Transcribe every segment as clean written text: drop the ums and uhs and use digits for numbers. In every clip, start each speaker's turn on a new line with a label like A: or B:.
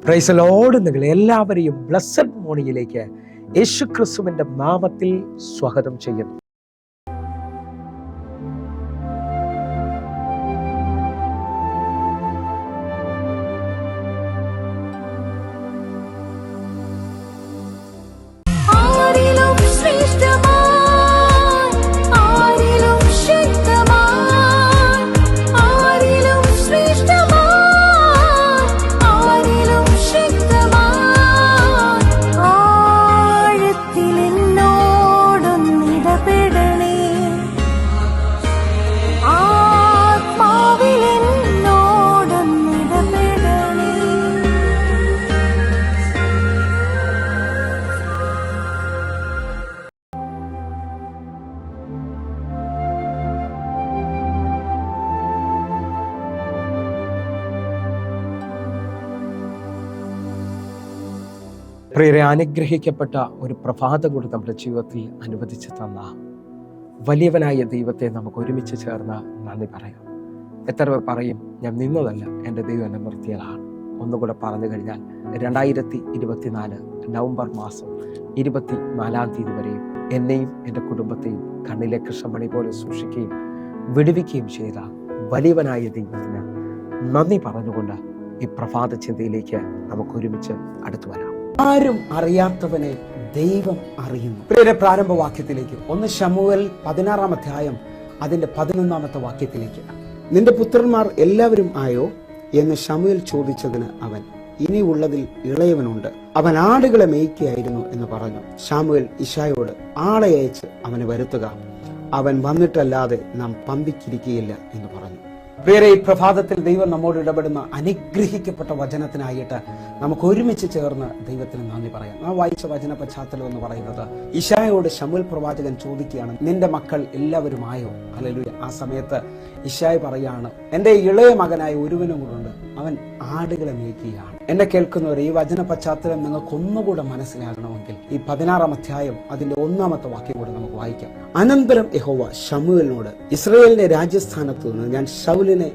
A: Praise the Lord. നിങ്ങൾ എല്ലാവരെയും blessed മോർണിംഗിലേക്ക് യേശു ക്രിസ്തുവിന്റെ നാമത്തിൽ സ്വാഗതം ചെയ്യുന്നു. പ്രിയരെ, അനുഗ്രഹിക്കപ്പെട്ട ഒരു പ്രഭാതം കൂടി നമ്മുടെ ജീവിതത്തിൽ അനുവദിച്ചു തന്ന വലിയവനായ ദൈവത്തെ നമുക്ക് ഒരുമിച്ച് ചേർന്ന് നന്ദി പറയാം. എത്ര പേർ പറയും, ഞാൻ നിന്നതല്ല, എൻ്റെ ദൈവം എന്നെ നിർത്തിയതാണ്? ഒന്നുകൂടെ പറഞ്ഞു കഴിഞ്ഞാൽ 2024 നവംബർ മാസം 24 തീയതി വരെയും എന്നെയും എൻ്റെ കുടുംബത്തെയും കണ്ണിലെ കൃഷ്ണമണി പോലെ സൂക്ഷിക്കുകയും വിടുവിക്കുകയും ചെയ്ത വലിയവനായ ദൈവത്തിന് നന്ദി പറഞ്ഞുകൊണ്ട് ഈ പ്രഭാത ചിന്തയിലേക്ക് നമുക്ക് ഒരുമിച്ച് അടുത്തു വരാം. ആരും അറിയാത്തവനെ ദൈവം അറിയുന്നു. പ്രിയരെ, പ്രാരംഭ വാക്യത്തിലേക്ക് 1 ശമൂവേൽ 16 അധ്യായം അതിന്റെ 11 വാക്യത്തിലേക്ക്. നിന്റെ പുത്രന്മാർ എല്ലാവരും ആയോ എന്ന് ശമൂവേൽ ചോദിച്ചതിന് അവൻ, ഇനിയുള്ളതിൽ ഇളയവനുണ്ട്, അവൻ ആടുകളെ മേയ്ക്കുകയായിരുന്നു എന്ന് പറഞ്ഞു. ശമൂവേൽ ഇശായോട്, ആളെ അയച്ച് അവനെ വരുത്തുക, അവൻ വന്നിട്ടല്ലാതെ നാം പന്തിക്കിരിക്കുകയില്ല എന്ന് പറഞ്ഞു. പ്രിയരെ, ഈ പ്രഭാതത്തിൽ ദൈവം നമ്മോട് ഇടപെടുന്ന അനുഗ്രഹിക്കപ്പെട്ട വചനത്തിനായിട്ട് നമുക്ക് ഒരുമിച്ച് ചേർന്ന് ദൈവത്തിന് നന്ദി പറയാം. നാം വായിച്ച വചന പശ്ചാത്തലം എന്ന് പറയുന്നത്, ഇശായോട് ശമൂവേൽ പ്രവാചകൻ ചോദിക്കുകയാണ്, നിന്റെ മക്കൾ എല്ലാവരും ആയോ? ഹല്ലേലൂയ. ആ സമയത്ത് ഇശായ പറയാണ്, എൻ്റെ ഇളയ മകനായ ഒരുവനും കൂടുണ്ട്, അവൻ ആടുകളെ മേയ്ക്കുകയാണ്. എന്നെ കേൾക്കുന്നവർ, ഈ വചന പശ്ചാത്തലം നിങ്ങൾക്ക് ഒന്നുകൂടെ മനസ്സിലാകണമെങ്കിൽ ഈ 16 അധ്യായം അതിന്റെ 1 വാക്യം കൂടെ നമുക്ക് വായിക്കാം. അനന്തരം യഹോവ ശമൂവേലിനോട്, ഇസ്രായേലിന്റെ രാജ്യസ്ഥാനത്ത് നിന്ന് ഞാൻ ശൗലിനെ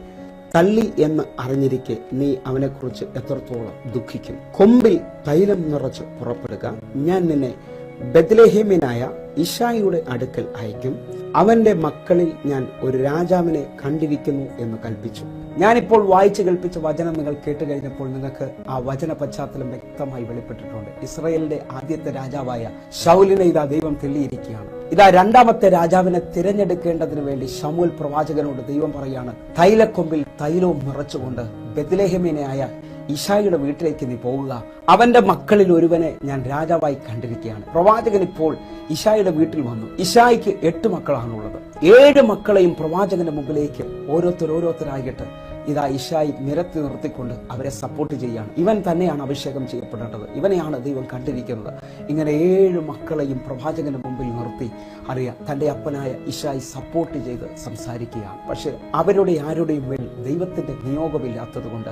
A: തള്ളി എന്ന് അറിഞ്ഞിരിക്കെ നീ അവനെക്കുറിച്ച് എത്രത്തോളം ദുഃഖിക്കും. കൊമ്പിൽ തൈലം നിറച്ച് പുറപ്പെടുക, ഞാൻ നിന്നെ ബെത്ലഹേമ്യനായ ഇശായിയുടെ അടുക്കൽ അയക്കും, അവന്റെ മക്കളിൽ ഞാൻ ഒരു രാജാവിനെ കണ്ടിരിക്കുന്നു എന്ന് കൽപ്പിച്ചു. ഞാനിപ്പോൾ വായിച്ചു കേൾപ്പിച്ച വചനം നിങ്ങൾ കേട്ട് കഴിഞ്ഞപ്പോൾ നിങ്ങൾക്ക് ആ വചന പശ്ചാത്തലം വ്യക്തമായി വെളിപ്പെട്ടിട്ടുണ്ട്. ഇസ്രായേലിന്റെ ആദ്യത്തെ രാജാവായ ശൗലിനെ ഇതാ ദൈവം തെളിയിരിക്കുകയാണ്. ഇതാ രണ്ടാമത്തെ രാജാവിനെ തിരഞ്ഞെടുക്കേണ്ടതിന് വേണ്ടി ശമൂവേൽ പ്രവാചകനോട് ദൈവം പറയാണ്, തൈലക്കൊമ്പിൽ തൈലവും നിറച്ചുകൊണ്ട് ബെത്ലഹേമ്യനായ ഇശായിയുടെ വീട്ടിലേക്ക് നീ പോകുക, അവന്റെ മക്കളിൽ ഒരുവനെ ഞാൻ രാജാവായി കണ്ടിരിക്കുകയാണ്. പ്രവാചകൻ ഇപ്പോൾ ഇശായിയുടെ വീട്ടിൽ വന്നു. ഇശായിക്ക് 8 മക്കളാണുള്ളത്. 7 മക്കളെയും പ്രവാചകന്റെ മുമ്പിലേക്ക് ഓരോരുത്തരായിട്ട് ഇതാ ഇശായി നിരത്തി നിർത്തിക്കൊണ്ട് അവരെ സപ്പോർട്ട് ചെയ്യാണ്. ഇവൻ തന്നെയാണ് അഭിഷേകം ചെയ്യപ്പെടേണ്ടത്, ഇവനെയാണ് ദൈവം കണ്ടിരിക്കുന്നത്. ഇങ്ങനെ 7 മക്കളെയും പ്രവാചകന്റെ മുമ്പിൽ നിർത്തി തന്റെ അപ്പനായ ഇശായി സപ്പോർട്ട് ചെയ്ത് സംസാരിക്കുകയാണ്. പക്ഷെ അവരുടെ ആരുടെയും മേൽ ദൈവത്തിന്റെ നിയോഗമില്ലാത്തത് കൊണ്ട്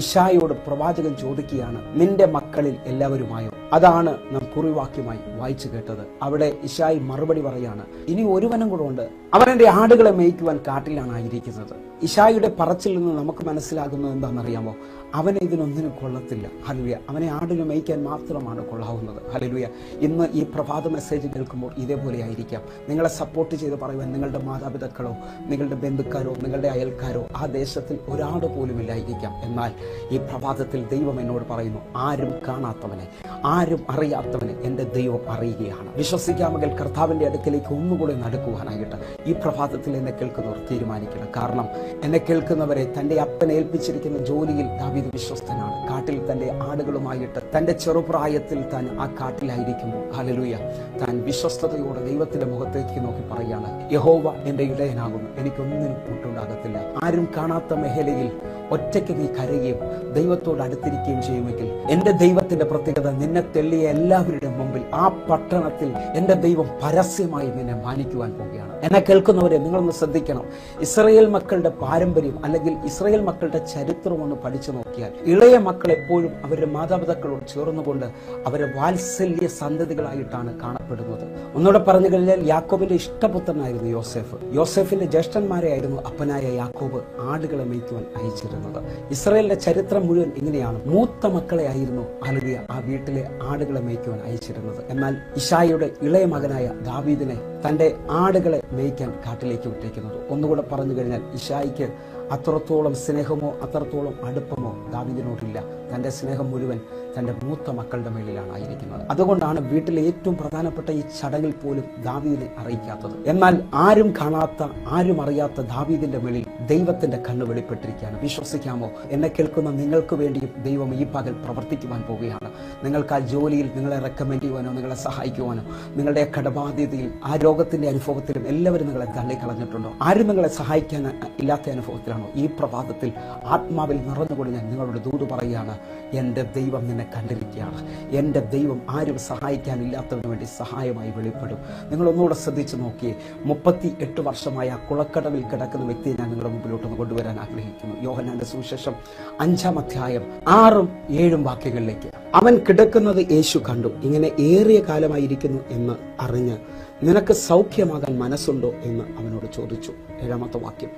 A: ഇശായിയോട് പ്രവാചകൻ ചോദിക്കുകയാണ്, നിന്റെ മക്കളിൽ എല്ലാവരുമായോ? അതാണ് നാം കുറിവാക്യമായി വായിച്ചു കേട്ടത്. അവിടെ ഇശായി മറുപടി പറയാണ്, ഇനി ഒരുവനും കൂടെ ഉണ്ട്, അവൻ എന്റെ ആടുകളെ മേയ്ക്കുവാൻ കാട്ടിലാണ് ആയിരിക്കുന്നത്. ഇശായിയുടെ പറച്ചിൽ നിന്ന് നമുക്ക് മനസ്സിലാകുന്നത് എന്താണെന്നറിയാമോ? അവനെ ഇതിനൊന്നിനും കൊള്ളത്തില്ല. ഹല്ലേലൂയ. അവനെ ആടിനെ മേയ്ക്കാൻ മാത്രമാണ് കൊള്ളാവുന്നത്. ഹല്ലേലൂയ. ഇന്ന് ഈ പ്രഭാത മെസ്സേജ് കേൾക്കുമ്പോൾ ഇതേപോലെ ആയിരിക്കാം. നിങ്ങളെ സപ്പോർട്ട് ചെയ്ത് പറയുവാൻ നിങ്ങളുടെ മാതാപിതാക്കളോ നിങ്ങളുടെ ബന്ധുക്കാരോ നിങ്ങളുടെ അയൽക്കാരോ ആ ദേശത്തിൽ ഒരാൾ പോലും ഇല്ലായിരിക്കാം. എന്നാൽ ഈ പ്രഭാതത്തിൽ ദൈവം എന്നോട് പറയുന്നു, ആരും കാണാത്തവനെ, ആരും അറിയാത്തവനെ എൻ്റെ ദൈവം അറിയുകയാണ്. വിശ്വസിക്കാമെങ്കിൽ കർത്താവിൻ്റെ അടുക്കലേക്ക് ഒന്നുകൂടെ നടക്കുവാനായിട്ട് ഈ പ്രഭാതത്തിൽ എന്നെ കേൾക്കുന്നവർ തീരുമാനിക്കണം. കാരണം എന്നെ കേൾക്കുന്നവരെ തൻ്റെ അപ്പൻ ഏൽപ്പിച്ചിരിക്കുന്ന ജോലിയിൽ ദാവീദ് വിശ്വസ്തനാണ്. കാട്ടിൽ തൻ്റെ ആടുകളുമായിട്ട് തൻ്റെ ചെറുപ്രായത്തിൽ താൻ ആ കാട്ടിലായിരിക്കുമ്പോൾ ഹല്ലേലൂയ താൻ വിശ്വസ്തയോടെ ദൈവത്തിന്റെ മുഖത്തേക്ക് നോക്കി പറയാണ്, യഹോവ എൻ്റെ ഇടയനാകുന്നു, എനിക്കൊന്നിനും കൂട്ടുണ്ടാകത്തില്ല. ആരും കാണാത്ത മേഖലയിൽ ഒറ്റയ്ക്ക് നീ കരയുകയും ദൈവത്തോട് അടുത്തിരിക്കുകയും ചെയ്യുമെങ്കിൽ എൻ്റെ ദൈവത്തിന്റെ പ്രത്യേകത, നിന്നെ തെള്ളിയ എല്ലാവരുടെയും മുമ്പിൽ ആ പട്ടണത്തിൽ എൻ്റെ ദൈവം പരസ്യമായി നിന്നെ മാനിക്കുവാൻ പോവുകയാണ്.
B: എന്നെ കേൾക്കുന്നവരെ നിങ്ങളൊന്ന് ശ്രദ്ധിക്കണം. ഇസ്രായേൽ മക്കളുടെ പാരമ്പര്യം അല്ലെങ്കിൽ ഇസ്രായേൽ മക്കളുടെ ചരിത്രം ഒന്ന് പഠിച്ചു നോക്കിയാൽ ഇളയ മക്കൾ എപ്പോഴും അവരുടെ മാതാപിതാക്കളോട് ചേർന്നുകൊണ്ട് അവരെ വാത്സല്യ സന്തതികളായിട്ടാണ് കാണപ്പെടുന്നത്. ഒന്നുകൂടെ പറഞ്ഞു കഴിഞ്ഞാൽ യാക്കോബിന്റെ ഇഷ്ടപുത്രനായിരുന്നു യോസേഫ്. യോസേഫിന്റെ ജ്യേഷ്ഠന്മാരെയായിരുന്നു അപ്പനായ യാക്കോബ് ആടുകളെ മേയ്ക്കുവാൻ അയച്ചിരുന്നത്. ഇസ്രായേലിന്റെ ചരിത്രം മുഴുവൻ ഇങ്ങനെയാണ്. മൂത്ത മക്കളെ ആയിരുന്നു ഹല്ലേലൂയ ആ വീട്ടിലെ ആടുകളെ മേയ്ക്കുവാൻ അയച്ചിരുന്നത്. എന്നാൽ ഇശായിയുടെ ഇളയ മകനായ ദാവീദിനെ തന്റെ ആടുകളെ മേയ്ക്കാൻ കാട്ടിലേക്ക് വിട്ടേക്കുന്നത്. ഒന്നുകൂടെ പറഞ്ഞു കഴിഞ്ഞാൽ ഇശായിക്ക് അത്രത്തോളം സ്നേഹമോ അത്രത്തോളം അടുപ്പമോ ദാവീദിനോടില്ല. തന്റെ സ്നേഹം മുഴുവൻ തന്റെ മൂത്ത മക്കളുടെ മേലിലാണ് ആയിരിക്കുന്നത്. അതുകൊണ്ടാണ് വീട്ടിലെ ഏറ്റവും പ്രധാനപ്പെട്ട ഈ ചടങ്ങിൽ പോലും ദാവീദിനെ അറിയിക്കാത്തത്. എന്നാൽ ആരും കാണാത്ത ആരും അറിയാത്ത ദാവീദിന്റെ മേലിൽ ദൈവത്തിന്റെ കണ്ണ് വെളിപ്പെട്ടിരിക്കുകയാണ്. വിശ്വസിക്കാമോ? എന്നെ കേൾക്കുന്ന നിങ്ങൾക്ക് വേണ്ടിയും ദൈവം ഈ പകൽ പ്രവർത്തിക്കുവാൻ പോവുകയാണ്. നിങ്ങൾക്ക് ആ ജോലിയിൽ നിങ്ങളെ റെക്കമെൻഡ് ചെയ്യുവാനോ നിങ്ങളെ സഹായിക്കുവാനോ നിങ്ങളുടെ കടബാധ്യതയിൽ ആ രോഗത്തിന്റെ അനുഭവത്തിലും എല്ലാവരും നിങ്ങളെ തള്ളിക്കളഞ്ഞിട്ടുണ്ടോ? ആരും നിങ്ങളെ സഹായിക്കാൻ ഇല്ലാത്ത അനുഭവത്തിലാണോ? ഈ പ്രഭാതത്തിൽ ആത്മാവിൽ നിറഞ്ഞുകൊണ്ട് ഞാൻ നിങ്ങളോട് ദൂത് പറയുകയാണ്, എൻ്റെ ദൈവം നിന്നെ കണ്ടിരിക്കുകയാണ്. എൻ്റെ ദൈവം ആരും സഹായിക്കാനില്ലാത്തതിനു വേണ്ടി സഹായമായി വെളിപ്പെടും. നിങ്ങളൊന്നുകൂടെ ശ്രദ്ധിച്ചു നോക്കിയേ. 38 വർഷമായ കുളക്കടവിൽ കിടക്കുന്ന വ്യക്തിയെ ഞാൻ നിങ്ങളുടെ മുമ്പിലോട്ടൊന്ന് കൊണ്ടുവരാൻ ആഗ്രഹിക്കുന്നു. യോഹന്നാന്റെ സുവിശേഷം 5-ാം അധ്യായം 6-ഉം 7-ഉം വാക്യങ്ങളിലേക്ക്. അവൻ കിടക്കുന്നത് യേശു കണ്ടു. ഇങ്ങനെ ഏറിയ കാലമായിരിക്കുന്നു എന്ന് അറിഞ്ഞ് നിനക്ക് സൗഖ്യമാകാൻ മനസ്സുണ്ടോ എന്ന് അവനോട് ചോദിച്ചു. 7-ാമത്തെ വാക്യം.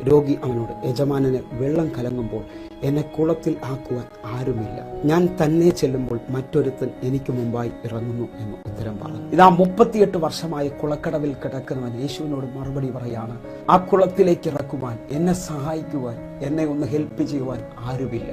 B: രോഗി അവനോട്, യജമാനന് വെള്ളം കലങ്ങുമ്പോൾ എന്നെ കുളത്തിൽ ആക്കുവാൻ ആരുമില്ല. ഞാൻ തന്നെ ചെല്ലുമ്പോൾ മറ്റൊരുത്തൻ എനിക്ക് മുമ്പായി ഇറങ്ങുന്നു എന്ന് ഉത്തരം പറഞ്ഞു. ഇതാ 38 വർഷമായി കുളക്കടവിൽ കിടക്കുന്നവൻ യേശുവിനോട് മറുപടി പറയാണ്, ആ കുളത്തിലേക്ക് ഇറക്കുവാൻ, എന്നെ സഹായിക്കുവാൻ, എന്നെ ഒന്ന് ഹെൽപ്പ് ചെയ്യുവാൻ ആരുമില്ല.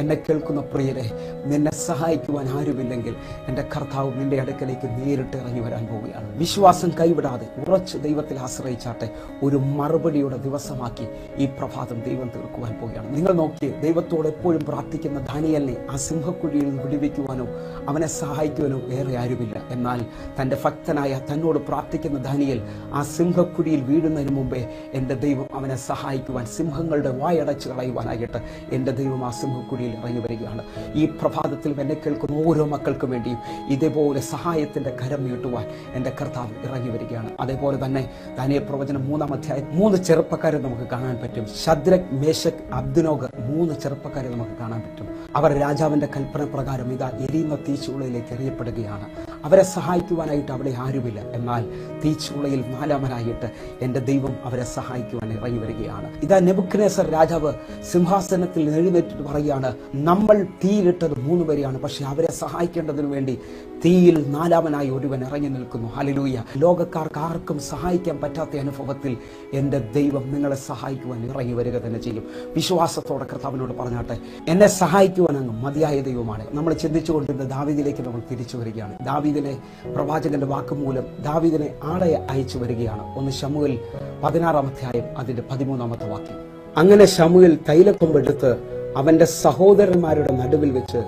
B: എന്നെ കേൾക്കുന്ന പ്രിയരെ, നിന്നെ സഹായിക്കുവാൻ ആരുമില്ലെങ്കിൽ എൻ്റെ കർത്താവ് നിന്റെ അടുക്കലേക്ക് നേരിട്ട് ഇറങ്ങി വരാൻ പോവുകയാണ്. വിശ്വാസം കൈവിടാതെ ഉറച്ച് ദൈവത്തിൽ ആശ്രയിച്ചാട്ടെ. ഒരു മറുപടിയുടെ ദിവസമാക്കി ഈ പ്രഭാതം ദൈവം തീർക്കുവാൻ പോവുകയാണ്. നിങ്ങൾ നോക്കിയേ, ദൈവത്തോട് എപ്പോഴും പ്രാർത്ഥിക്കുന്ന ദാനിയേലിനെ ആ സിംഹക്കുഴിയിൽ നിന്ന് വിടുവിക്കുവാനോ അവനെ സഹായിക്കുവാനോ വേറെ ആരുമില്ല. എന്നാൽ തൻ്റെ ഭക്തനായ തന്നോട് പ്രാർത്ഥിക്കുന്ന ദാനിയേൽ ആ സിംഹക്കുഴിയിൽ വീഴുന്നതിന് മുമ്പേ എൻ്റെ ദൈവം അവനെ സഹായിക്കുവാൻ, സിംഹങ്ങളുടെ വായടച്ചു കളയുവാനായിട്ട് എൻ്റെ ദൈവം ആ സിംഹക്കുഴി ഇറങ്ങി വരികയാണ്. ഈ പ്രഭാതത്തിൽ എന്നെ കേൾക്കുന്ന ഓരോ മക്കൾക്കും വേണ്ടിയും ഇതേപോലെ സഹായത്തിന്റെ കരം നീട്ടുവാൻ എൻ്റെ കർത്താവ് ഇറങ്ങി വരികയാണ്. അതേപോലെ തന്നെ ദാനിയേൽ പ്രവചനം 3-ാം അധ്യായം 3 ചെറുപ്പക്കാരെ നമുക്ക് കാണാൻ പറ്റും. ശദ്രക്, മേശക്, അബ്ദുനോഗ് 3 ചെറുപ്പക്കാരെ നമുക്ക് കാണാൻ പറ്റും. അവർ രാജാവിന്റെ കൽപ്പന പ്രകാരം ഇതാ എരിയുന്ന തീച്ചൂളയിലേക്ക് എറിയപ്പെടുകയാണ്. അവരെ സഹായിക്കുവാനായിട്ട് അവിടെ ആരുമില്ല. എന്നാൽ തീച്ചൂളയിൽ 4-മനായിട്ട് എൻ്റെ ദൈവം അവരെ സഹായിക്കുവാൻ ഇറങ്ങി വരികയാണ്. ഇതാ നെബൂഖദ്നേസർ രാജാവ് സിംഹാസനത്തിൽ എഴുന്നേറ്റിട്ട് പറയുകയാണ്, നമ്മൾ തീയിലിട്ടത് 3 പേരെയാണ്, പക്ഷെ അവരെ സഹായിക്കേണ്ടതിനു വേണ്ടി തീയിൽ 4-മനായി ഒരുവൻ ഇറങ്ങി നിൽക്കുന്നു. ഹല്ലേലൂയ. ലോകക്കാർക്ക് ആർക്കും സഹായിക്കാൻ പറ്റാത്ത അനുഭവത്തിൽ എൻ്റെ ദൈവം നിങ്ങളെ സഹായിക്കുവാൻ ഇറങ്ങി വരിക തന്നെ ചെയ്യും. വിശ്വാസത്തോടെ കർത്താവിനോട് പറഞ്ഞാട്ടെ, എന്നെ സഹായിക്കുവാൻ അങ്ങ് മതിയായ ദൈവമാണ്. നമ്മൾ ചിന്തിച്ചുകൊണ്ടിരുന്ന ദാവീദിലേക്ക് നമ്മൾ തിരിച്ചു വരികയാണ്. ദാവീദിനെ പ്രവാചകന്റെ വാക്കുമൂലം ദാവീദിനെ ആളെ അയച്ചു വരികയാണ്. 1 ശമൂവേൽ 16-ാം അധ്യായം അതിന്റെ 13-ാമത്തെ വാക്യം. അങ്ങനെ ശമൂവേൽ തൈലക്കൊമ്പെടുത്ത് അവന്റെ സഹോദരന്മാരുടെ നടുവിൽ വെച്ച്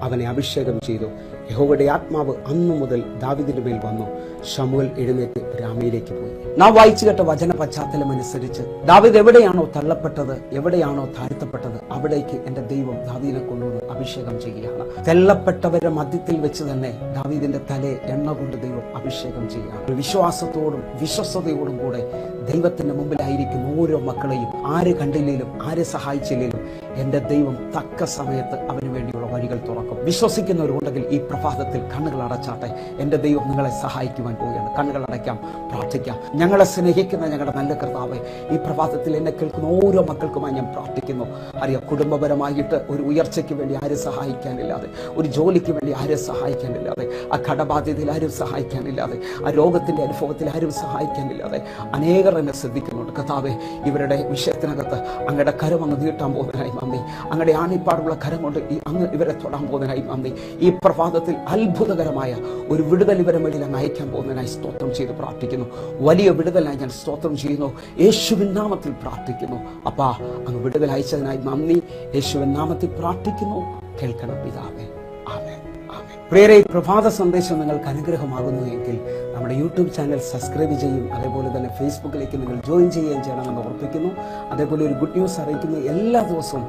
B: അവനെ അഭിഷേകം ചെയ്തു. യഹോവയുടെ ആത്മാവ് അന്നു മുതൽ ദാവീദിന്റെ മേൽ വന്നു. ശമൂവേൽ എഴുന്നേറ്റ് രാമയിലേക്ക് പോയി. നാം വായിച്ചു കേട്ട വചന പശ്ചാത്തലം അനുസരിച്ച് ദാവീദ് എവിടെയാണോ തള്ളപ്പെട്ടത്, എവിടെയാണോ താഴ്ത്തപ്പെട്ടത്, അവിടേക്ക് എൻ്റെ ദൈവം ദാവീദിനെ കൊണ്ടുവന്ന് അഭിഷേകം ചെയ്യുകയാണ്. തെല്ലപ്പെട്ടവരുടെ മധ്യത്തിൽ വെച്ച് തന്നെ ദാവീദിന്റെ തലയെ എണ്ണ കൊണ്ട് ദൈവം അഭിഷേകം ചെയ്യുകയാണ്. വിശ്വാസത്തോടും വിശ്വസ്തയോടും കൂടെ ദൈവത്തിന്റെ മുമ്പിലായിരിക്കും ഓരോ മക്കളെയും ആര് കണ്ടില്ലേലും ആര് സഹായിച്ചില്ലേലും എൻ്റെ ദൈവം തക്ക സമയത്ത് അവന് വേണ്ടിയുള്ള വഴികൾ തുറക്കും. വിശ്വസിക്കുന്നവരുണ്ടെങ്കിൽ ഈ പ്രഭാതത്തിൽ കണ്ണുകൾ അടച്ചാട്ടെ. എൻ്റെ ദൈവം നിങ്ങളെ സഹായിക്കുവാൻ പോവുകയാണ്. കണ്ണുകൾ അടയ്ക്കാം, പ്രാർത്ഥിക്കാം. ഞങ്ങളെ സ്നേഹിക്കുന്ന ഞങ്ങളുടെ നല്ല കർത്താവേ, ഈ പ്രഭാതത്തിൽ എന്നെ കേൾക്കുന്ന ഓരോ മക്കൾക്കുമായി ഞാൻ പ്രാർത്ഥിക്കുന്നു. അറിയാം, കുടുംബപരമായിട്ട് ഒരു ഉയർച്ചയ്ക്ക് വേണ്ടി ആരും സഹായിക്കാനില്ലാതെ, ഒരു ജോലിക്ക് വേണ്ടി ആരും സഹായിക്കാനില്ലാതെ, ആ കടബാധ്യതയിൽ ആരും സഹായിക്കാനില്ലാതെ, ആ രോഗത്തിന്റെ അനുഭവത്തിൽ ആരും സഹായിക്കാനില്ലാതെ അനേകർ എന്നെ ശ്രദ്ധിക്കുന്നുണ്ട്. കർത്താവേ, ഇവരുടെ വിഷയത്തിനകത്ത് അങ്ങയുടെ കരം അങ്ങ് നീട്ടാൻ പോകുന്നതിനായി നന്ദി. അങ്ങയുടെ ആണിപ്പാടുള്ള കരം കൊണ്ട് അങ്ങ് ഇവരെ തൊടാൻ പോകുന്നതിനായി നന്ദി. ഈ പ്രഭാതത്തിൽ അത്ഭുതകരമായ ഒരു വിടുതൽ ഇവരെ വേണ്ടി അങ്ങ് അയക്കാൻ പോകുന്നതിനായി സ്തോത്രം ചെയ്ത് പ്രാർത്ഥിക്കുന്നു. വലിയ വിടുതലായി ഞാൻ സ്തോത്രം ചെയ്യുന്നു. യേശുവിൻ നാമത്തിൽ പ്രാർത്ഥിക്കുന്നു. അപ്പാ, അങ്ങ് വിടുതൽ അയച്ചതിനായി നന്ദി. യേശുവിൻ നാമത്തിൽ പ്രാർത്ഥിക്കുന്നു. കേൾക്കണം പിതാവേ. ആമേൻ. ആമേൻ. പ്രിയരേ, പ്രഭാത സന്ദേശം നിങ്ങൾക്ക് അനുഗ്രഹമാകുന്നു എങ്കിൽ നമ്മൾ നമ്മുടെ യൂട്യൂബ് ചാനൽ സബ്സ്ക്രൈബ് ചെയ്യും. അതേപോലെ തന്നെ ഫേസ്ബുക്കിലേക്ക് നിങ്ങൾ ജോയിൻ ചെയ്യുകയും ചെയ്യണമെന്ന് ഓർപ്പിക്കുന്നു. അതേപോലെ ഒരു ഗുഡ് ന്യൂസ് അറിയിക്കുന്നു. എല്ലാ ദിവസവും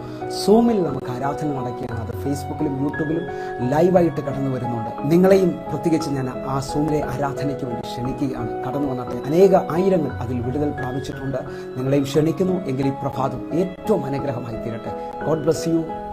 B: സൂമിൽ നമുക്ക് ആരാധന നടക്കുകയാണ്. അത് ഫേസ്ബുക്കിലും യൂട്യൂബിലും ലൈവായിട്ട് കടന്നു വരുന്നുണ്ട്. നിങ്ങളെയും പ്രത്യേകിച്ച് ഞാൻ ആ സൂമിലെ ആരാധനയ്ക്ക് വേണ്ടി ക്ഷണിക്കുകയാണ്. കടന്നു വന്നിട്ട് അനേക ആയിരങ്ങൾ അതിൽ വിടുതൽ പ്രാപിച്ചിട്ടുണ്ട്. നിങ്ങളെയും ക്ഷണിക്കുന്നു. എങ്കിൽ ഈ പ്രഭാതം ഏറ്റവും അനുഗ്രഹമായി തീരട്ടെ. God bless you.